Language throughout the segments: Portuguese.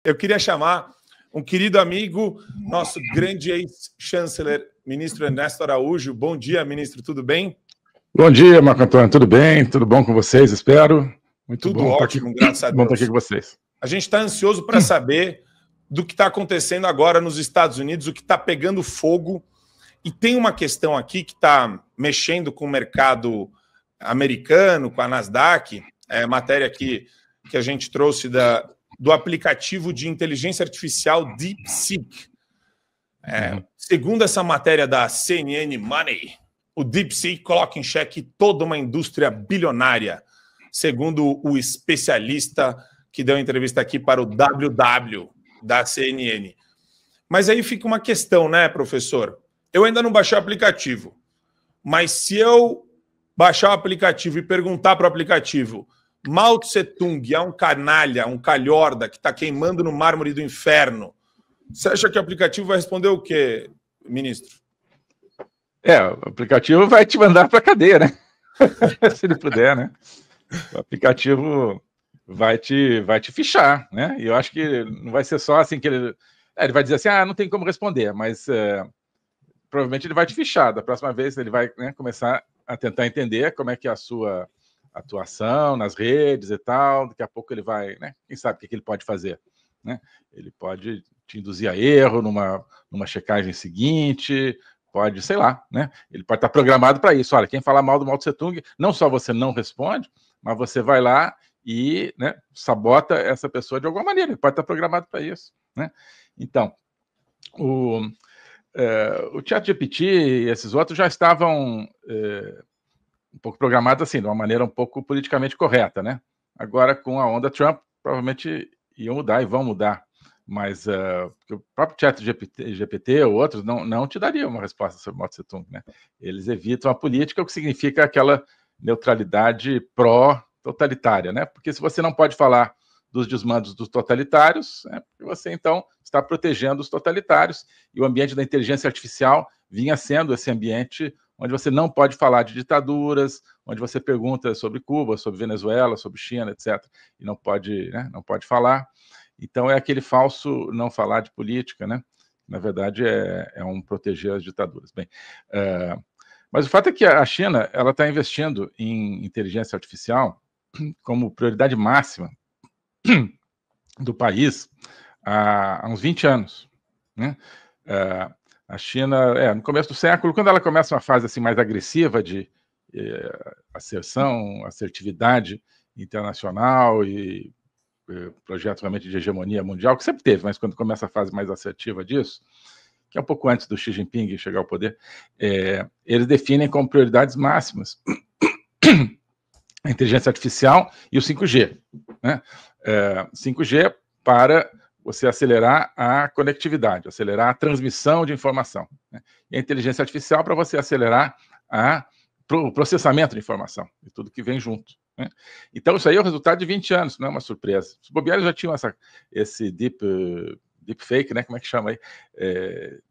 Eu queria chamar um querido amigo, nosso grande ex-chanceler, ministro Ernesto Araújo. Bom dia, ministro, tudo bem? Bom dia, Marco Antônio, tudo bem? Tudo bom com vocês, espero? Muito tudo bom ótimo, graças a Deus. Bom estar aqui com vocês. A gente está ansioso para saber do que está acontecendo agora nos Estados Unidos, o que está pegando fogo. E tem uma questão aqui que está mexendo com o mercado americano, com a Nasdaq, matéria aqui que a gente trouxe do aplicativo de inteligência artificial DeepSeek. Segundo essa matéria da CNN Money, o DeepSeek coloca em xeque toda uma indústria bilionária, segundo o especialista que deu entrevista aqui para o WW da CNN. Mas aí fica uma questão, né, professor? Eu ainda não baixei o aplicativo, mas se eu baixar o aplicativo e perguntar para o aplicativo, Mao Tse Tung é um canalha, um calhorda que está queimando no mármore do inferno, você acha que o aplicativo vai responder o quê, ministro? O aplicativo vai te mandar para a cadeia, né? Se ele puder, né? O aplicativo vai te fichar, né? E eu acho que não vai ser só assim que ele vai dizer assim, não tem como responder, mas provavelmente ele vai te fichar. Da próxima vez ele vai, né, começar a tentar entender como é que é a sua atuação nas redes e tal. Daqui a pouco ele vai, né? Quem sabe o que ele pode fazer, né? Ele pode te induzir a erro numa checagem seguinte. Pode, sei lá, né? Ele pode estar programado para isso. Olha, quem falar mal do Mao Tse Tung, não só você não responde, mas você vai lá e, né, sabota essa pessoa de alguma maneira. Ele pode estar programado para isso, né? Então, o ChatGPT e esses outros já estavam um pouco programados assim, de uma maneira um pouco politicamente correta, né? Agora, com a onda Trump, provavelmente iam mudar e vão mudar. Mas o próprio ChatGPT ou outros não te daria uma resposta sobre Mao Tse Tung, né? Eles evitam a política, o que significa aquela neutralidade pró-totalitária, né? Porque se você não pode falar dos desmandos dos totalitários, você então está protegendo os totalitários, e o ambiente da inteligência artificial vinha sendo esse ambiente onde você não pode falar de ditaduras, onde você pergunta sobre Cuba, sobre Venezuela, sobre China, etc., e não pode, né, não pode falar. Então, é aquele falso não falar de política, né? Na verdade, é um proteger as ditaduras. Bem, mas o fato é que a China está investindo em inteligência artificial como prioridade máxima do país há uns 20 anos, né? A China, no começo do século, quando ela começa uma fase assim, mais agressiva de assertividade internacional e projeto realmente de hegemonia mundial, que sempre teve, mas quando começa a fase mais assertiva disso, que é um pouco antes do Xi Jinping chegar ao poder, eles definem como prioridades máximas a inteligência artificial e o 5G. Né? 5G para você acelerar a conectividade, acelerar a transmissão de informação. Né? E a inteligência artificial para você acelerar o processamento de informação e tudo que vem junto. Né? Então, isso aí é o resultado de 20 anos, não é uma surpresa. Os bobeados já tinham esse deepfake, né? Como é que chama aí?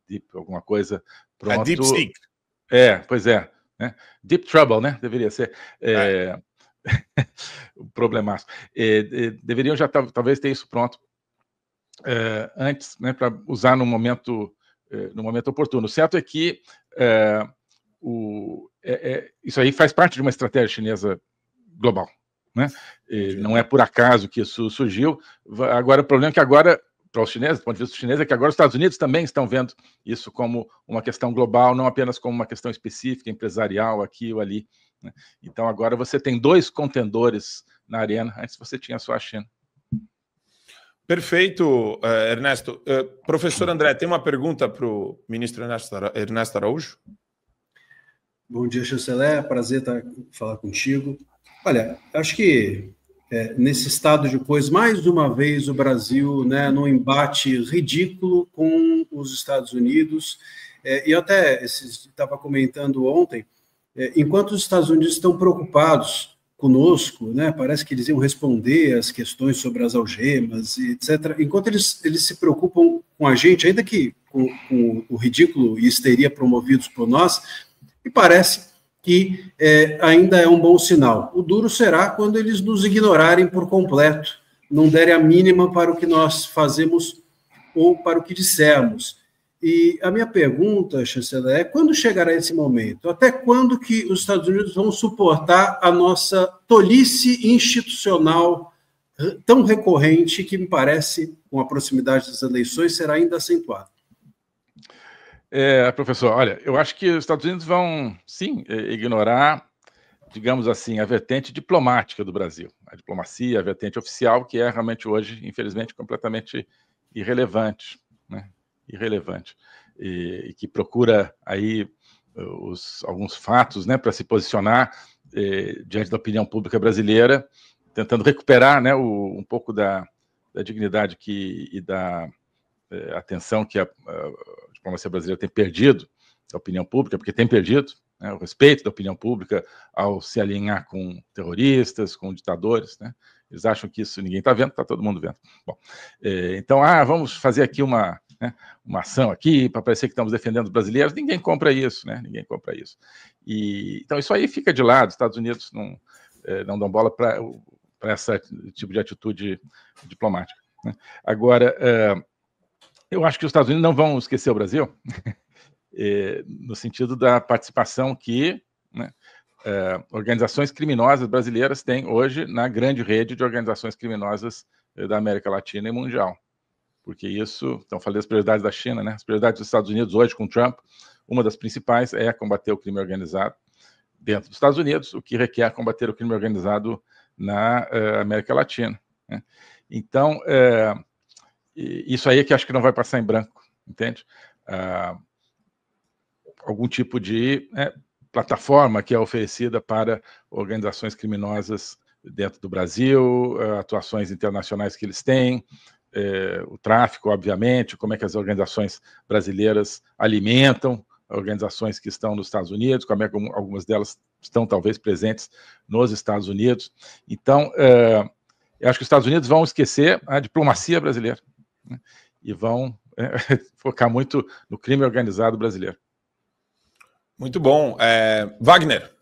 Deep alguma coisa. Pronto. A DeepSeek. Pois é. Né? Deep Trouble, né? Deveria ser. O problemaço. Deveriam já talvez ter isso pronto antes, né? Para usar no momento oportuno. O certo é que isso aí faz parte de uma estratégia chinesa global, né? Não é por acaso que isso surgiu. Agora, o problema é que agora, para os chineses, do ponto de vista chinês, é que agora os Estados Unidos também estão vendo isso como uma questão global, não apenas como uma questão específica, empresarial, aqui ou ali. Né? Então, agora você tem dois contendores na arena, antes você tinha só a China. Perfeito, Ernesto. Professor André, tem uma pergunta para o ministro Ernesto Araújo? Bom dia, chanceler. Prazer falar contigo. Olha, acho que nesse estado de coisas, mais uma vez o Brasil, né, num embate ridículo com os Estados Unidos, e eu até estava comentando ontem, enquanto os Estados Unidos estão preocupados conosco, né, parece que eles iam responder às questões sobre as algemas, etc., enquanto eles se preocupam com a gente, ainda que com o ridículo e histeria promovidos por nós, me parece que ainda é um bom sinal. O duro será quando eles nos ignorarem por completo, não derem a mínima para o que nós fazemos ou para o que dissermos. E a minha pergunta, chanceler, é quando chegará esse momento? Até quando que os Estados Unidos vão suportar a nossa tolice institucional tão recorrente que, me parece, com a proximidade das eleições, será ainda acentuada? Professor, olha, eu acho que os Estados Unidos vão, sim, ignorar, digamos assim, a vertente diplomática do Brasil, a diplomacia, a vertente oficial, que é realmente hoje, infelizmente, completamente irrelevante, né? Irrelevante, e que procura aí alguns fatos, né, para se posicionar diante da opinião pública brasileira, tentando recuperar, né, um pouco da dignidade e da atenção que a diplomacia brasileira tem perdido da opinião pública, porque tem perdido, né, o respeito da opinião pública ao se alinhar com terroristas, com ditadores, né? Eles acham que isso ninguém está vendo, está todo mundo vendo. Bom, então, vamos fazer aqui uma ação aqui para parecer que estamos defendendo os brasileiros. Ninguém compra isso, né? Ninguém compra isso. Então, isso aí fica de lado. Os Estados Unidos não dão bola para esse tipo de atitude diplomática, né? Agora, eu acho que os Estados Unidos não vão esquecer o Brasil, no sentido da participação que, né, organizações criminosas brasileiras têm hoje na grande rede de organizações criminosas da América Latina e mundial. Porque isso, então, falei das prioridades da China, né? As prioridades dos Estados Unidos hoje com Trump, uma das principais é combater o crime organizado dentro dos Estados Unidos, o que requer combater o crime organizado na América Latina, né? Então, isso aí é que acho que não vai passar em branco, entende? Algum tipo de plataforma que é oferecida para organizações criminosas dentro do Brasil, atuações internacionais que eles têm, o tráfico, obviamente, como é que as organizações brasileiras alimentam organizações que estão nos Estados Unidos, como é que algumas delas estão talvez presentes nos Estados Unidos. Então, eu acho que os Estados Unidos vão esquecer a diplomacia brasileira, né? E vão focar muito no crime organizado brasileiro. Muito bom. Wagner.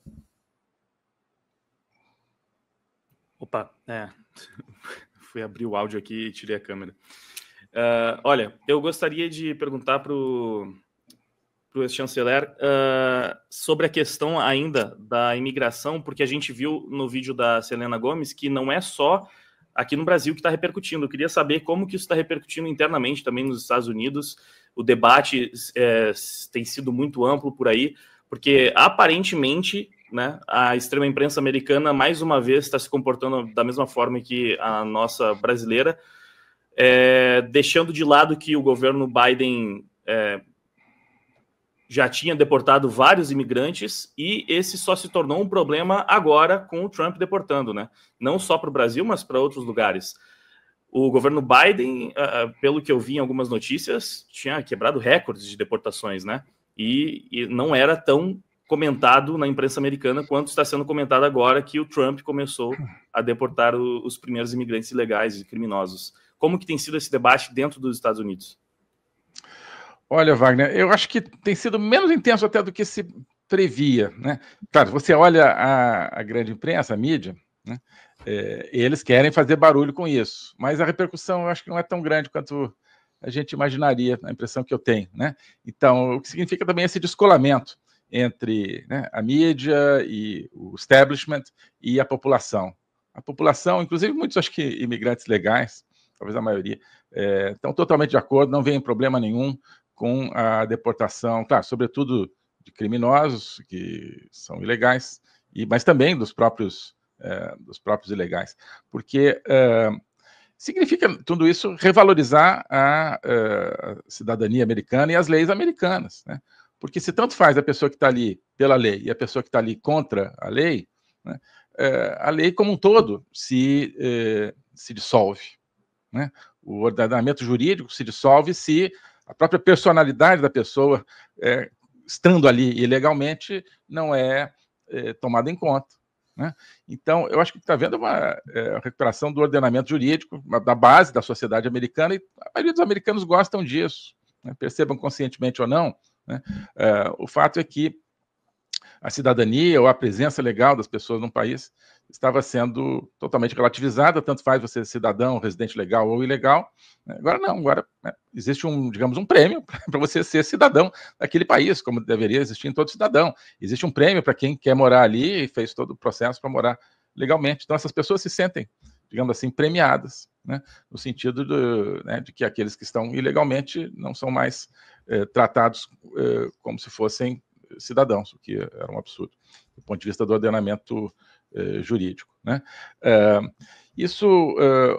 Opa, fui abrir o áudio aqui e tirei a câmera. Olha, eu gostaria de perguntar para o ex-chanceler sobre a questão ainda da imigração, porque a gente viu no vídeo da Selena Gomez que não é só aqui no Brasil que está repercutindo. Eu queria saber como que isso está repercutindo internamente também nos Estados Unidos. O debate tem sido muito amplo por aí, porque aparentemente, né, a extrema imprensa americana mais uma vez está se comportando da mesma forma que a nossa brasileira, deixando de lado que o governo Biden já tinha deportado vários imigrantes e esse só se tornou um problema agora com o Trump deportando, né? Não só para o Brasil, mas para outros lugares. O governo Biden, pelo que eu vi em algumas notícias, tinha quebrado recordes de deportações, né? E não era tão comentado na imprensa americana quanto está sendo comentado agora que o Trump começou a deportar os primeiros imigrantes ilegais e criminosos. Como que tem sido esse debate dentro dos Estados Unidos? Olha, Wagner, eu acho que tem sido menos intenso até do que se previa, né? Claro, você olha a grande imprensa, a mídia, né? Eles querem fazer barulho com isso, mas a repercussão eu acho que não é tão grande quanto a gente imaginaria, a impressão que eu tenho, né? Então, o que significa também esse descolamento entre, né, a mídia e o establishment e a população. A população, inclusive muitos, acho que imigrantes legais, talvez a maioria, estão totalmente de acordo, não veem problema nenhum com a deportação, claro, sobretudo de criminosos que são ilegais, mas também dos próprios ilegais, porque significa tudo isso revalorizar a cidadania americana e as leis americanas, né? Porque se tanto faz a pessoa que está ali pela lei e a pessoa que está ali contra a lei, né, a lei como um todo se dissolve, né? O ordenamento jurídico se dissolve se a própria personalidade da pessoa, estando ali ilegalmente, não é tomada em conta, né? Então, eu acho que está havendo uma recuperação do ordenamento jurídico, da base da sociedade americana, e a maioria dos americanos gostam disso, né? Percebam conscientemente ou não, né? O fato é que a cidadania ou a presença legal das pessoas num país estava sendo totalmente relativizada, tanto faz você ser cidadão, residente legal ou ilegal. Agora não, agora existe digamos, um prêmio para você ser cidadão daquele país, como deveria existir em todo cidadão. Existe um prêmio para quem quer morar ali e fez todo o processo para morar legalmente. Então essas pessoas se sentem, digamos assim, premiadas, né, no sentido de que aqueles que estão ilegalmente não são mais tratados como se fossem cidadãos, o que era um absurdo, do ponto de vista do ordenamento jurídico, né? Isso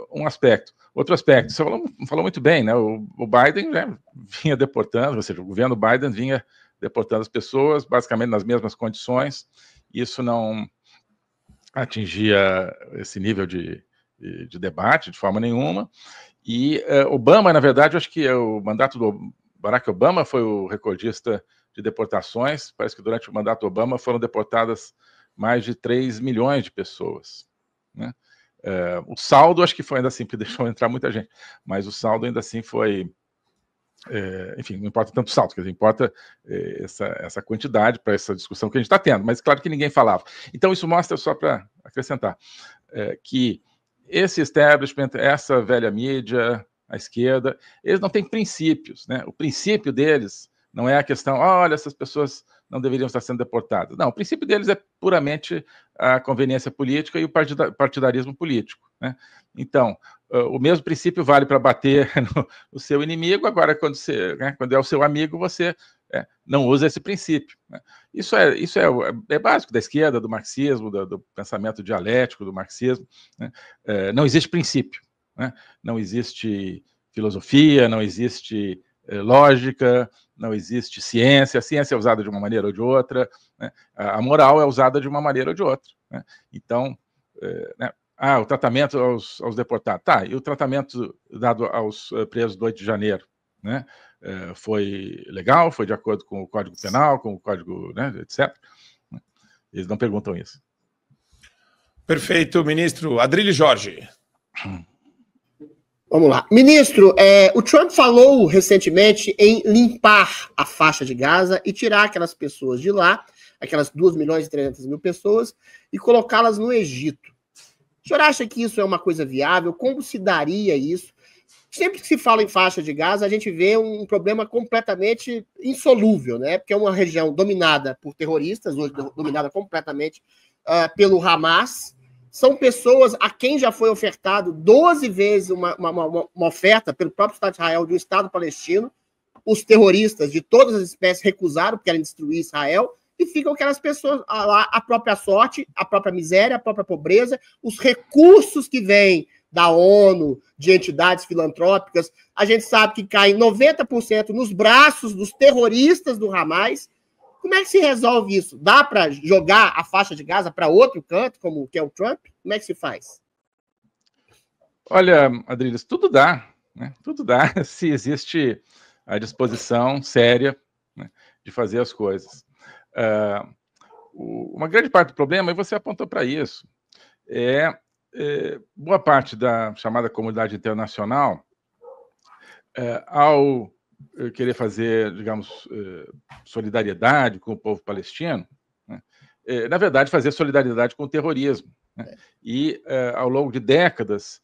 um aspecto. Outro aspecto, você falou muito bem, né? O Biden, né, vinha deportando, ou seja, o governo Biden vinha deportando as pessoas, basicamente nas mesmas condições. Isso não atingia esse nível de debate de forma nenhuma. E Obama, na verdade, eu acho que o mandato do Barack Obama foi o recordista de deportações. Parece que durante o mandato do Obama foram deportadas mais de 3 milhões de pessoas, né? O saldo, acho que foi ainda assim, porque deixou entrar muita gente, mas o saldo ainda assim foi... enfim, não importa tanto o saldo, quer dizer, importa essa quantidade para essa discussão que a gente está tendo, mas claro que ninguém falava. Então isso mostra, só para acrescentar, que esse establishment, essa velha mídia, a esquerda, eles não têm princípios, né? O princípio deles não é a questão, olha, essas pessoas não deveriam estar sendo deportadas. Não, o princípio deles é puramente a conveniência política e o partidarismo político, né? Então, o mesmo princípio vale para bater no seu inimigo, agora quando é o seu amigo, você não usa esse princípio, né? Isso é básico da esquerda, do marxismo, do pensamento dialético do marxismo, né? Não existe princípio, né? Não existe filosofia, não existe lógica, não existe ciência. A ciência é usada de uma maneira ou de outra, né? A moral é usada de uma maneira ou de outra, né? Então, né? O tratamento aos deportados. Tá, e o tratamento dado aos presos do 8 de janeiro, né? Foi legal? Foi de acordo com o Código Penal, com o Código, né, etc. Eles não perguntam isso. Perfeito, ministro. Adrilho Jorge. Vamos lá. Ministro, o Trump falou recentemente em limpar a faixa de Gaza e tirar aquelas pessoas de lá, aquelas 2.300.000 pessoas, e colocá-las no Egito. O senhor acha que isso é uma coisa viável? Como se daria isso? Sempre que se fala em faixa de Gaza, a gente vê um problema completamente insolúvel, né? Porque é uma região dominada por terroristas, hoje dominada completamente pelo Hamas. São pessoas a quem já foi ofertado 12 vezes uma oferta pelo próprio Estado de Israel de um Estado palestino. Os terroristas de todas as espécies recusaram, porque querem destruir Israel, e ficam aquelas pessoas lá, a própria sorte, a própria miséria, a própria pobreza, os recursos que vêm da ONU, de entidades filantrópicas, a gente sabe que caem 90% nos braços dos terroristas do Hamas. Como é que se resolve isso? Dá para jogar a faixa de Gaza para outro canto, como que é o Trump? Como é que se faz? Olha, Adriles, tudo dá, né? Tudo dá se existe a disposição séria, né, de fazer as coisas. Uma grande parte do problema, e você apontou para isso, boa parte da chamada comunidade internacional, ao querer fazer, digamos, solidariedade com o povo palestino, né, na verdade, fazer solidariedade com o terrorismo, né, e, ao longo de décadas,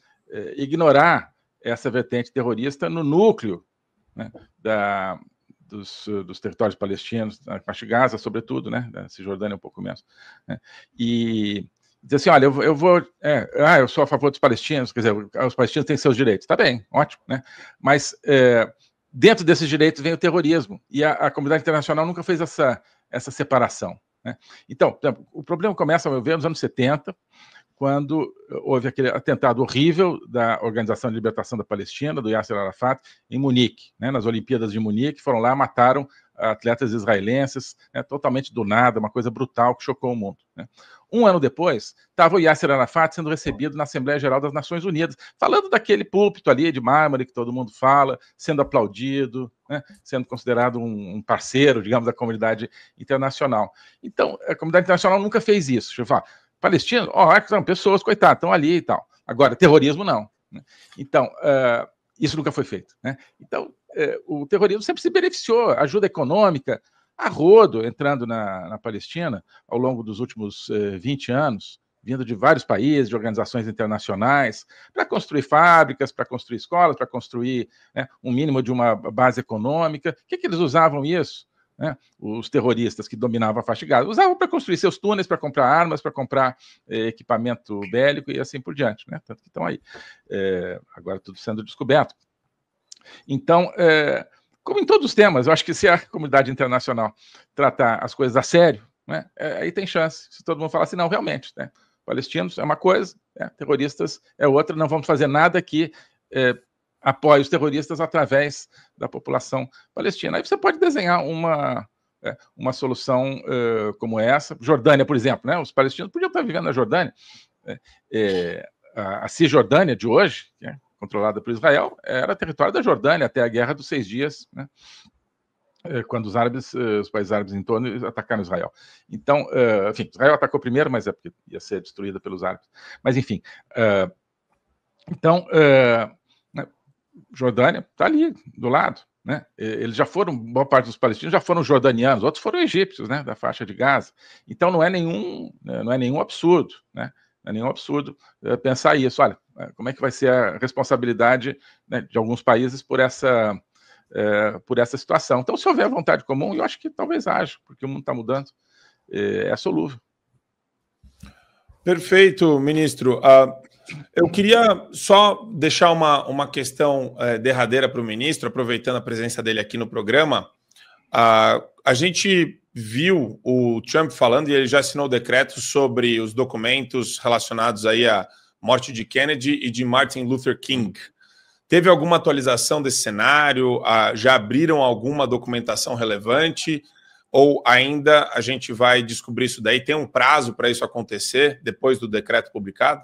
ignorar essa vertente terrorista no núcleo, né, dos territórios palestinos, na faixa de Gaza, sobretudo, né, da Cisjordânia um pouco menos, né, e dizer assim, olha, eu sou a favor dos palestinos, quer dizer, os palestinos têm seus direitos, tá bem, ótimo, né, mas dentro desses direitos vem o terrorismo, e a comunidade internacional nunca fez essa separação, né? Então, por exemplo, o problema começa, a meu ver, nos anos 70, quando houve aquele atentado horrível da Organização de Libertação da Palestina, do Yasser Arafat, em Munique, né, nas Olimpíadas de Munique, foram lá, mataram atletas israelenses, né, totalmente do nada, uma coisa brutal que chocou o mundo, né. Um ano depois, estava o Yasser Arafat sendo recebido na Assembleia Geral das Nações Unidas, falando daquele púlpito ali de mármore que todo mundo fala, sendo aplaudido, né, sendo considerado um parceiro, digamos, da comunidade internacional. Então, a comunidade internacional nunca fez isso. Deixa eu falar, palestinos, são pessoas, coitadas, estão ali e tal. Agora, terrorismo não, né? Então, isso nunca foi feito, né? Então, o terrorismo sempre se beneficiou, ajuda econômica, a rodo, entrando na Palestina, ao longo dos últimos 20 anos, vindo de vários países, de organizações internacionais, para construir fábricas, para construir escolas, para construir, né, um mínimo de uma base econômica. O que eles usavam isso? Né? Os terroristas que dominavam a faixa de Gaza usavam para construir seus túneis, para comprar armas, para comprar equipamento bélico e assim por diante. Né? Tanto que estão aí. Agora tudo sendo descoberto. Então, como em todos os temas, eu acho que se a comunidade internacional tratar as coisas a sério, né, aí tem chance. Se todo mundo falar assim, não, realmente, né, palestinos é uma coisa, terroristas é outra, não vamos fazer nada que apoie os terroristas através da população palestina. Aí você pode desenhar uma solução como essa. Jordânia, por exemplo, né, os palestinos podiam estar vivendo na Jordânia. A Cisjordânia de hoje, que é controlada por Israel, era território da Jordânia até a Guerra dos 6 Dias, né? Quando os países árabes em torno atacaram Israel. Então, enfim, Israel atacou primeiro, mas é porque ia ser destruída pelos árabes. Mas, enfim, então, Jordânia está ali, do lado, né? Eles já foram, boa parte dos palestinos já foram jordanianos, outros foram egípcios, né, da faixa de Gaza. Então, não é nenhum absurdo, né? Não é nenhum absurdo pensar isso. Olha, como é que vai ser a responsabilidade, né, de alguns países por essa situação. Então, se houver vontade comum, eu acho que talvez haja, porque o mundo está mudando, é solúvel. Perfeito, ministro. Eu queria só deixar uma questão derradeira para o ministro, aproveitando a presença dele aqui no programa. A gente viu o Trump falando, e ele já assinou o decreto sobre os documentos relacionados aí à morte de Kennedy e de Martin Luther King. Teve alguma atualização desse cenário? Já abriram alguma documentação relevante? Ou ainda a gente vai descobrir isso daí? Tem um prazo para isso acontecer depois do decreto publicado?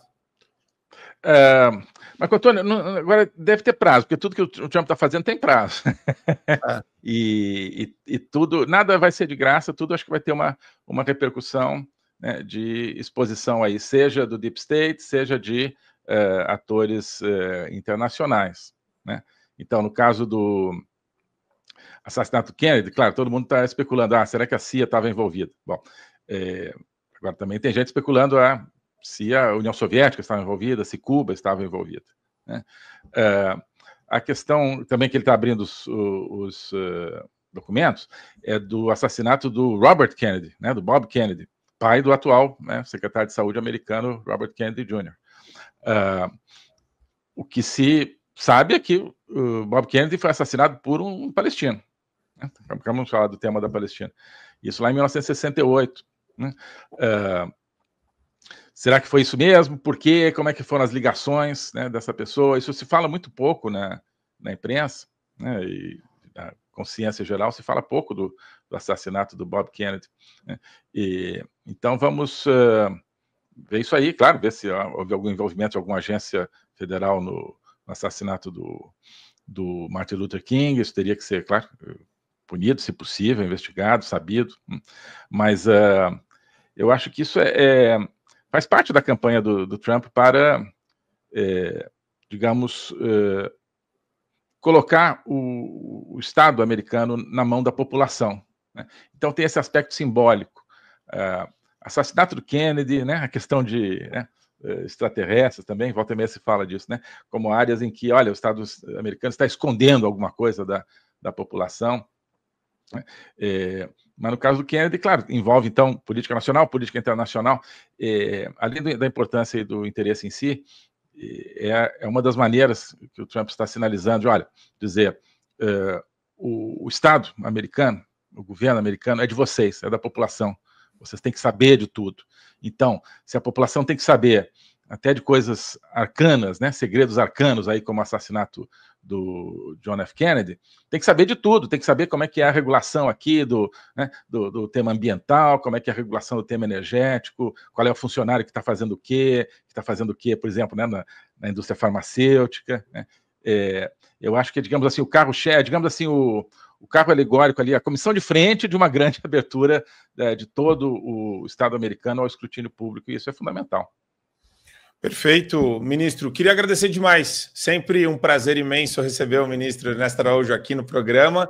Marco Antônio, agora deve ter prazo, porque tudo que o Trump está fazendo tem prazo. E tudo, nada vai ser de graça, tudo acho que vai ter uma repercussão, né, de exposição aí, seja do Deep State, seja de atores internacionais, né? Então, no caso do assassinato do Kennedy, claro, todo mundo está especulando, será que a CIA estava envolvida? Bom, agora também tem gente especulando se a União Soviética estava envolvida, se Cuba estava envolvida, né? A questão também que ele está abrindo os documentos é do assassinato do Robert Kennedy, né, do Bob Kennedy, pai do atual, né, secretário de saúde americano, Robert Kennedy Jr. O que se sabe é que o Bob Kennedy foi assassinado por um palestino, né? Vamos falar do tema da Palestina. Isso lá em 1968, né? Será que foi isso mesmo? Por quê? Como é que foram as ligações, né, dessa pessoa? Isso se fala muito pouco na imprensa, né, e na consciência geral se fala pouco do assassinato do Bob Kennedy, né? Então vamos ver isso aí, claro, ver se houve algum envolvimento de alguma agência federal no assassinato do Martin Luther King. Isso teria que ser, claro, punido, se possível, investigado, sabido, mas eu acho que isso faz parte da campanha do Trump para, digamos, colocar o Estado americano na mão da população, né? Então tem esse aspecto simbólico. Assassinato do Kennedy, né, a questão de extraterrestres também, volta e meia se fala disso, né, como áreas em que, olha, o Estado americano está escondendo alguma coisa da população. Mas no caso do Kennedy, claro, envolve então política nacional, política internacional, além da importância e do interesse em si, é uma das maneiras que o Trump está sinalizando de, olha, dizer, o Estado americano, o governo americano é de vocês, é da população, vocês têm que saber de tudo. Então, se a população tem que saber até de coisas arcanas, né, segredos arcanos, aí como o assassinato do John F. Kennedy, tem que saber de tudo, tem que saber como é que é a regulação aqui do tema ambiental, como é que é a regulação do tema energético, qual é o funcionário que está fazendo o quê, por exemplo, né, na indústria farmacêutica, né? Eu acho que, digamos assim, o carro-chefe, digamos assim, o carro alegórico ali, a comissão de frente de uma grande abertura de todo o Estado americano ao escrutínio público, e isso é fundamental. Perfeito, ministro. Queria agradecer demais. Sempre um prazer imenso receber o ministro Ernesto Araújo aqui no programa.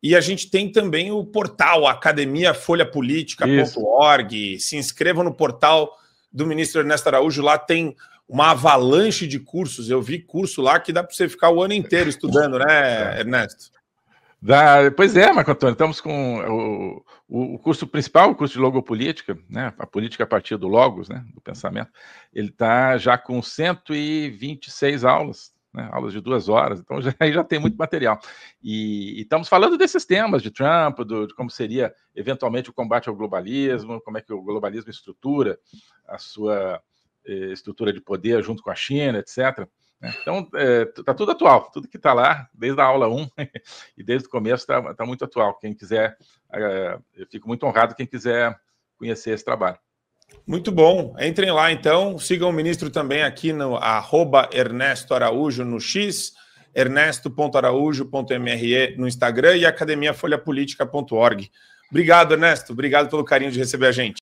E a gente tem também o portal academiafolhapolitica.org. Se inscrevam no portal do ministro Ernesto Araújo. Lá tem uma avalanche de cursos. Eu vi curso lá que dá para você ficar o ano inteiro estudando, né, Ernesto? Pois é, Marco Antônio, estamos com o curso principal, o curso de logopolítica, né, a política a partir do logos, né, do pensamento, ele está já com 126 aulas, né, aulas de 2 horas, então já tem muito material. E estamos falando desses temas de Trump, de como seria eventualmente o combate ao globalismo, como é que o globalismo estrutura a sua estrutura de poder junto com a China, etc. Então, está tudo atual, tudo que está lá, desde a aula 1 e desde o começo está muito atual. Quem quiser, eu fico muito honrado quem quiser conhecer esse trabalho. Muito bom. Entrem lá, então. Sigam o ministro também aqui no @Ernesto Araújo no X, ernesto.araújo.mre no Instagram e academiafolhapolitica.org. Obrigado, Ernesto. Obrigado pelo carinho de receber a gente.